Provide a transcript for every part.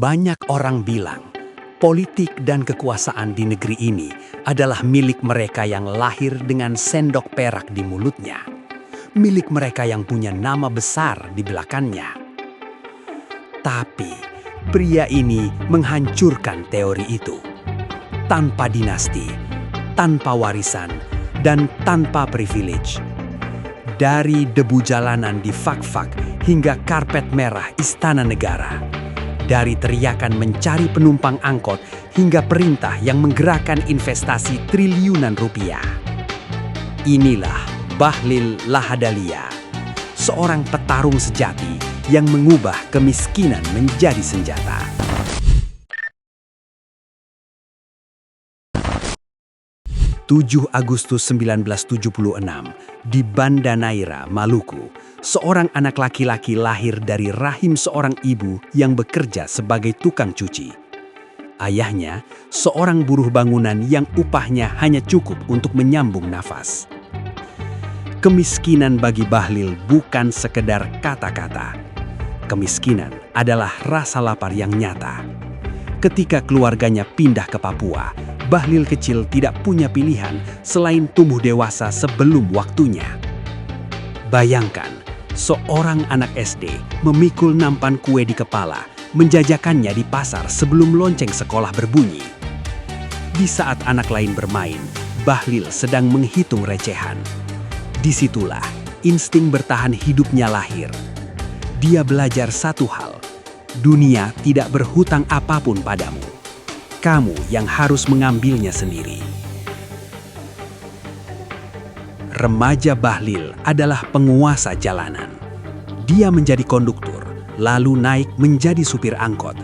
Banyak orang bilang, politik dan kekuasaan di negeri ini adalah milik mereka yang lahir dengan sendok perak di mulutnya. Milik mereka yang punya nama besar di belakangnya. Tapi, pria ini menghancurkan teori itu. Tanpa dinasti, tanpa warisan, dan tanpa privilege. Dari debu jalanan di fak-fak hingga karpet merah istana negara. Dari teriakan mencari penumpang angkot hingga perintah yang menggerakkan investasi triliunan rupiah. Inilah Bahlil Lahadalia, seorang petarung sejati yang mengubah kemiskinan menjadi senjata. 7 Agustus 1976, di Banda Neira, Maluku, seorang anak laki-laki lahir dari rahim seorang ibu yang bekerja sebagai tukang cuci. Ayahnya, seorang buruh bangunan yang upahnya hanya cukup untuk menyambung nafas. Kemiskinan bagi Bahlil bukan sekedar kata-kata. Kemiskinan adalah rasa lapar yang nyata. Ketika keluarganya pindah ke Papua, Bahlil kecil tidak punya pilihan selain tumbuh dewasa sebelum waktunya. Bayangkan, seorang anak SD memikul nampan kue di kepala, menjajakannya di pasar sebelum lonceng sekolah berbunyi. Di saat anak lain bermain, Bahlil sedang menghitung recehan. Disitulah insting bertahan hidupnya lahir. Dia belajar satu hal, dunia tidak berhutang apapun padamu. Kamu yang harus mengambilnya sendiri. Remaja Bahlil adalah penguasa jalanan. Dia menjadi konduktur, lalu naik menjadi supir angkot.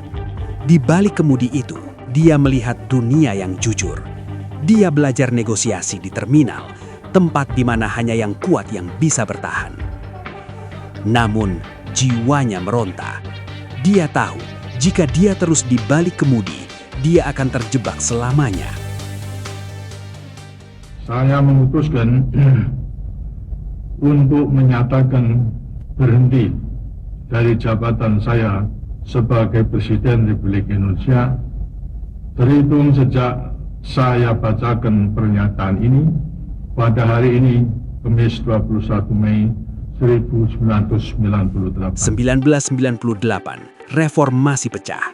Di balik kemudi itu, dia melihat dunia yang jujur. Dia belajar negosiasi di terminal, tempat di mana hanya yang kuat yang bisa bertahan. Namun, jiwanya meronta. Dia tahu, jika dia terus di balik kemudi, dia akan terjebak selamanya. Saya memutuskan untuk menyatakan berhenti dari jabatan saya sebagai Presiden Republik Indonesia terhitung sejak saya bacakan pernyataan ini pada hari ini, Kamis 21 Mei 1998. 1998, reformasi pecah.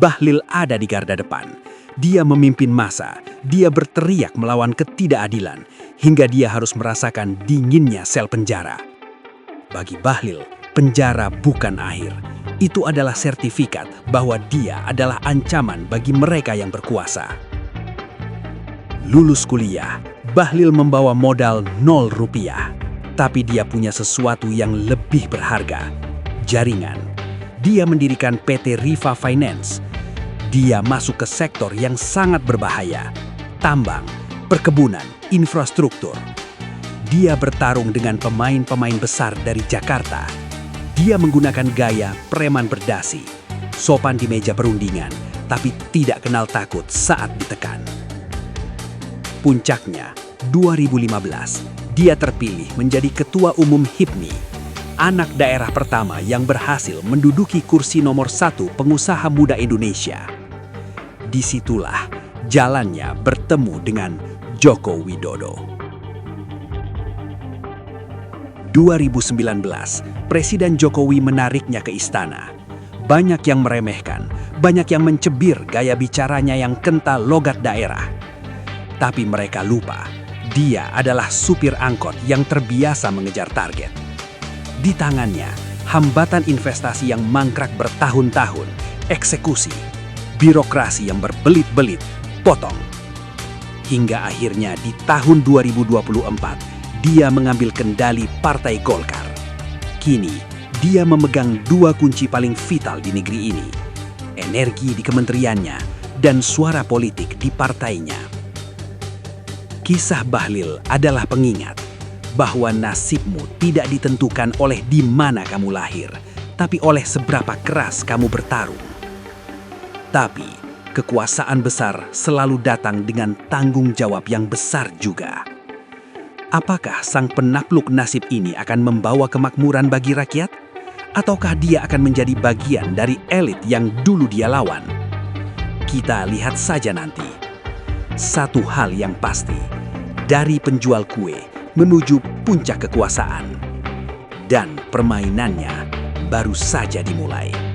Bahlil ada di garda depan. Dia memimpin massa, dia berteriak melawan ketidakadilan, hingga dia harus merasakan dinginnya sel penjara. Bagi Bahlil, penjara bukan akhir. Itu adalah sertifikat bahwa dia adalah ancaman bagi mereka yang berkuasa. Lulus kuliah, Bahlil membawa modal 0 rupiah. Tapi dia punya sesuatu yang lebih berharga, jaringan. Dia mendirikan PT Riva Finance. Dia masuk ke sektor yang sangat berbahaya, tambang, perkebunan, infrastruktur. Dia bertarung dengan pemain-pemain besar dari Jakarta. Dia menggunakan gaya preman berdasi, sopan di meja perundingan, tapi tidak kenal takut saat ditekan. Puncaknya, 2015, dia terpilih menjadi Ketua Umum HIPMI. Anak daerah pertama yang berhasil menduduki kursi nomor 1 pengusaha muda Indonesia. Disitulah jalannya bertemu dengan Joko Widodo. 2019, Presiden Jokowi menariknya ke istana. Banyak yang meremehkan, banyak yang mencibir gaya bicaranya yang kental logat daerah. Tapi mereka lupa, dia adalah supir angkot yang terbiasa mengejar target. Di tangannya, hambatan investasi yang mangkrak bertahun-tahun, eksekusi, birokrasi yang berbelit-belit, potong. Hingga akhirnya di tahun 2024, dia mengambil kendali Partai Golkar. Kini, dia memegang 2 kunci paling vital di negeri ini, energi di kementeriannya dan suara politik di partainya. Kisah Bahlil adalah pengingat bahwa nasibmu tidak ditentukan oleh di mana kamu lahir, tapi oleh seberapa keras kamu bertarung. Tapi, kekuasaan besar selalu datang dengan tanggung jawab yang besar juga. Apakah sang penakluk nasib ini akan membawa kemakmuran bagi rakyat? Ataukah dia akan menjadi bagian dari elit yang dulu dia lawan? Kita lihat saja nanti. Satu hal yang pasti, dari penjual kue menuju puncak kekuasaan. Dan permainannya baru saja dimulai.